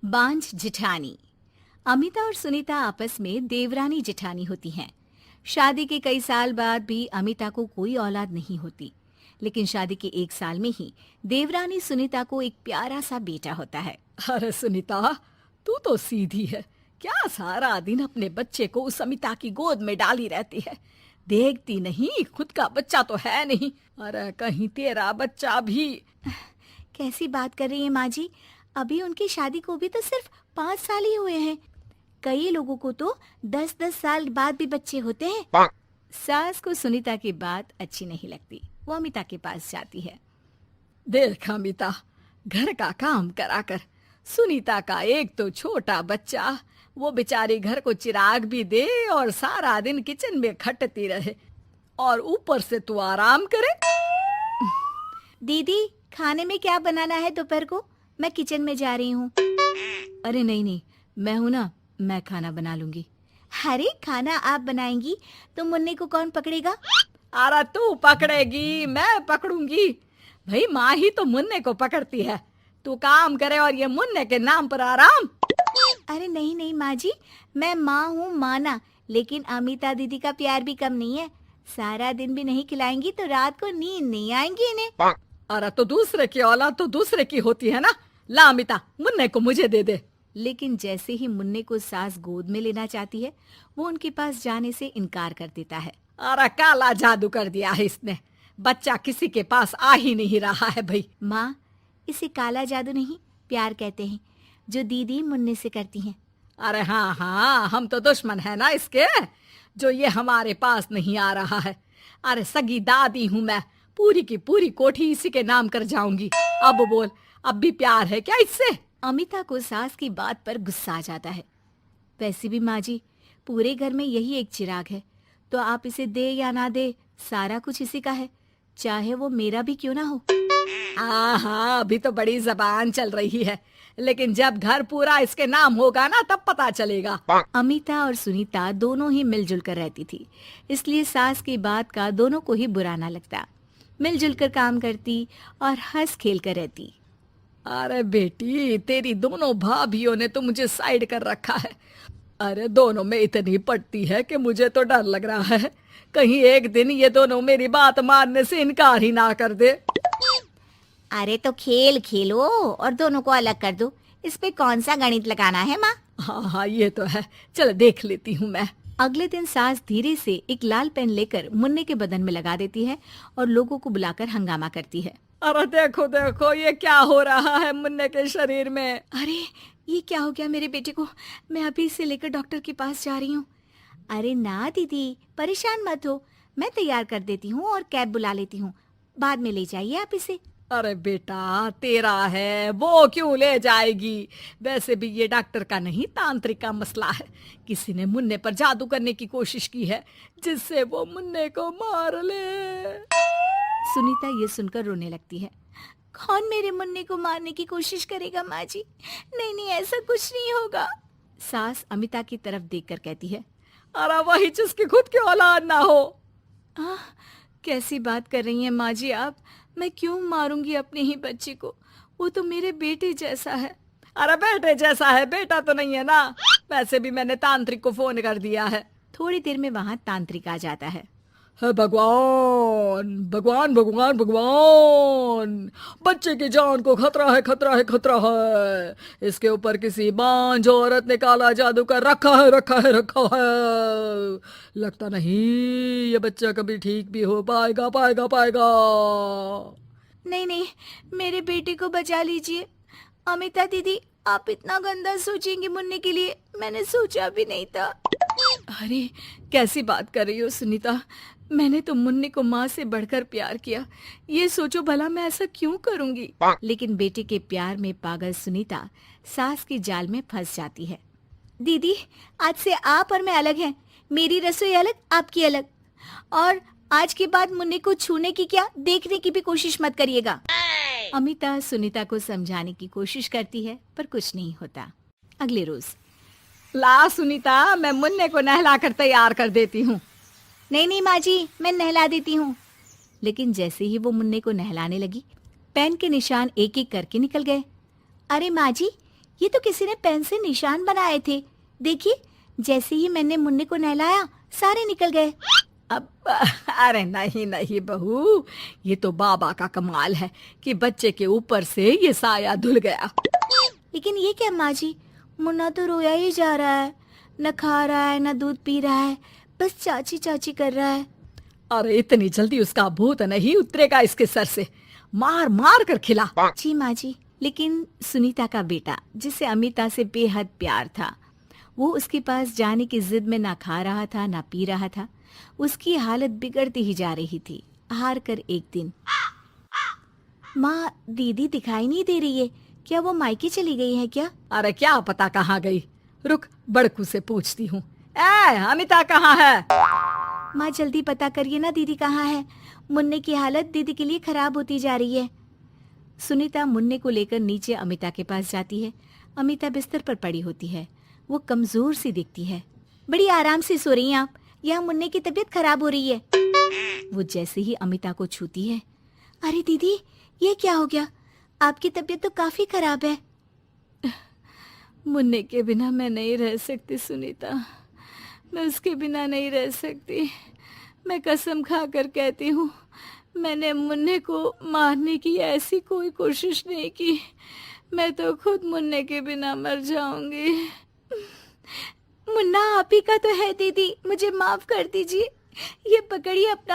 बांझ जिठानी। अमिता और सुनीता आपस में देवरानी जिठानी होती हैं। शादी के कई साल बाद भी अमिता को कोई औलाद नहीं होती, लेकिन शादी के 1 साल में ही देवरानी सुनीता को एक प्यारा सा बेटा होता है। अरे सुनीता, तू तो सीधी है। क्या सारा दिन अपने बच्चे को उस अमिता की गोद में डाली रहती है। देखती नहीं, खुद का बच्चा तो है नहीं। अरे कहीं तेरा बच्चा भी। कैसी बात कर रही है माँ जी? अभी उनकी शादी को भी तो सिर्फ 5 साल ही हुए हैं। कई लोगों को तो 10-10 साल बाद भी बच्चे होते हैं। सास को सुनीता की बात अच्छी नहीं लगती। वो अमिता के पास जाती है। देख अमिता, घर का काम करा कर। सुनीता का एक तो छोटा बच्चा, वो बेचारी घर को चिराग भी दे और सारा दिन किचन में खटती रहे, और ऊपर से तू आराम करे। दीदी, खाने में क्या बनाना है दोपहर को? मैं किचन में जा रही हूँ। अरे नहीं नहीं, मैं हूँ ना, मैं खाना बना लूंगी। अरे खाना आप बनाएंगी तो मुन्ने को कौन पकड़ेगा? अरे तू पकड़ेगी, मैं पकड़ूंगी। भाई माँ ही तो मुन्ने को पकड़ती है। तू काम करे और ये मुन्ने के नाम पर आराम। अरे नहीं नहीं माँ जी, मैं माँ हूँ माना, लेकिन अमिता दीदी का प्यार भी कम नहीं है। सारा दिन भी नहीं खिलाएंगी तो रात को नींद नहीं आएंगी इन्हें। अरे तो दूसरे की औलाद तो दूसरे की होती है ना। ला अमिता, मुन्ने को मुझे दे दे। लेकिन जैसे ही मुन्ने को सास गोद में लेना चाहती है, वो उनके पास जाने से इनकार कर देता है। अरे काला जादू कर दिया है इसने। बच्चा किसी के पास आ ही नहीं रहा है भाई। माँ, इसे काला जादू नहीं, प्यार कहते हैं, जो दीदी मुन्ने से करती हैं। अरे हाँ हाँ, हम तो दुश्मन है ना इसके, जो ये हमारे पास नहीं आ रहा है। अरे सगी दादी हूँ मैं, पूरी की पूरी कोठी इसी के नाम कर जाऊंगी। अब बोल, अब भी प्यार है क्या इससे? अमिता को सास की बात पर गुस्सा आ जाता है। वैसे भी माँ जी, पूरे घर में यही एक चिराग है, तो आप इसे दे या ना दे, सारा कुछ इसी का है, चाहे वो मेरा भी क्यों ना हो। हाँ, अभी तो बड़ी जबान चल रही है, लेकिन जब घर पूरा इसके नाम होगा ना, तब पता चलेगा। अमिता और सुनीता दोनों ही मिलजुल कर रहती थी, इसलिए सास की बात का दोनों को ही बुरा ना लगता। मिलजुल कर काम करती और हंस खेल कर रहती। अरे बेटी, तेरी दोनों भाभियों ने तो मुझे साइड कर रखा है। अरे दोनों में इतनी पड़ती है कि मुझे तो डर लग रहा है, कहीं एक दिन ये दोनों मेरी बात मानने से इनकार ही ना कर दे। अरे तो खेल खेलो और दोनों को अलग कर दो, इस पे कौन सा गणित लगाना है माँ? हाँ हाँ, ये तो है, चल देख लेती हूँ मैं। अगले दिन सास धीरे से एक लाल पेन लेकर मुन्ने के बदन में लगा देती है और लोगों को बुलाकर हंगामा करती है। अरे देखो देखो, ये क्या हो रहा है मुन्ने के शरीर में। अरे ये क्या हो गया मेरे बेटे को? मैं अभी इसे लेकर डॉक्टर के पास जा रही हूँ। अरे ना दीदी, परेशान मत हो, मैं तैयार कर देती हूँ और कैब बुला लेती हूँ, बाद में ले जाइए आप इसे। अरे बेटा, तेरा है, वो क्यों ले जाएगी? वैसे भी ये डॉक्टर का नहीं, तांत्रिक का मसला है। किसी ने मुन्ने पर जादू करने की कोशिश की है, जिससे वो मुन्ने को मार ले। सुनीता ये सुनकर रोने लगती है। कौन मेरे मुन्ने को मारने की कोशिश करेगा माँ जी? नहीं नहीं, ऐसा कुछ नहीं होगा। सास अमिता की तरफ देखकर कहती है। अरे वही जिसकी खुद की औलाद ना हो। कैसी बात कर रही हैं माँ जी आप? मैं क्यों मारूंगी अपने ही बच्चे को? वो तो मेरे बेटे जैसा है। अरे बेटे जैसा है, बेटा तो नहीं है ना। वैसे भी मैंने तांत्रिक को फोन कर दिया है। थोड़ी देर में वहाँ तांत्रिक आ जाता है। भगवान भगवान भगवान भगवान, बच्चे की जान को खतरा है, खतरा है, खतरा है। इसके ऊपर किसी बांझ औरत ने काला जादू कर रखा है, रखा है, रखा है। लगता नहीं ये बच्चा कभी ठीक भी हो पाएगा, पाएगा, पाएगा। नहीं नहीं, मेरे बेटे को बचा लीजिए। अमिता दीदी, आप इतना गंदा सोचेंगी मुन्ने के लिए, मैंने सोचा भी नहीं था। अरे कैसी बात कर रही हो सुनीता? मैंने तो मुन्ने को माँ से बढ़कर प्यार किया, ये सोचो भला मैं ऐसा क्यों करूंगी? लेकिन बेटे के प्यार में पागल सुनीता सास की जाल में फंस जाती है। दीदी, आज से आप और मैं अलग हैं, मेरी रसोई अलग, आपकी अलग, और आज के बाद मुन्ने को छूने की क्या, देखने की भी कोशिश मत करिएगा। अमिता सुनीता को समझाने की कोशिश करती है, पर कुछ नहीं होता। अगले रोज। ला सुनीता, मैं मुन्ने को नहला कर तैयार कर देती हूँ। नहीं नहीं माँ जी, मैं नहला देती हूँ। लेकिन जैसे ही वो मुन्ने को नहलाने लगी, पेन के निशान एक एक करके निकल गए। अरे माँ जी, ये तो किसी ने पेन से निशान बनाए थे। देखिए, जैसे ही मैंने मुन्ने को नहलाया सारे निकल गए। अब अरे नहीं नहीं बहू, ये तो बाबा का कमाल है कि बच्चे के ऊपर से ये साया धुल गया। लेकिन ये क्या माँ जी, मुन्ना तो रोया ही जा रहा है, न खा रहा है न दूध पी रहा है, बस चाची चाची कर रहा है। अरे इतनी जल्दी उसका भूत नहीं उतरेगा इसके सर से, मार मार कर खिला। जी माँ जी। लेकिन सुनीता का बेटा, जिसे अमिता से बेहद प्यार था, वो उसके पास जाने की जिद में ना खा रहा था ना पी रहा था। उसकी हालत बिगड़ती ही जा रही थी। हार कर एक दिन, माँ दीदी दिखाई नहीं दे रही है, क्या वो मायके चली गई है क्या? अरे क्या पता कहाँ गई, रुक बड़कू से पूछती हूँ। ए अमिता कहाँ है? माँ जल्दी पता करिए ना, दीदी कहाँ है? मुन्ने की हालत दीदी के लिए खराब होती जा रही है। सुनीता मुन्ने को लेकर नीचे अमिता के पास जाती है। अमिता बिस्तर पर पड़ी होती है। वो कमजोर सी दिखती है। बड़ी आराम से सो रही हैं आप, यहाँ मुन्ने की तबीयत खराब हो रही है। वो जैसे ही अमिता को छूती है, अरे दीदी ये क्या हो गया? आपकी तबीयत तो काफी खराब है। मुन्ने के बिना मैं नहीं रह सकती सुनीता, मैं उसके बिना नहीं रह सकती। मैं कसम खा कर कहती हूँ, मैंने मुन्ने को मारने की ऐसी कोई कोशिश नहीं की। मैं तो खुद मुन्ने के बिना मर जाऊंगी। मुन्ना आप ही का तो है दीदी, मुझे माफ कर दीजिए। ये पकड़िए अपना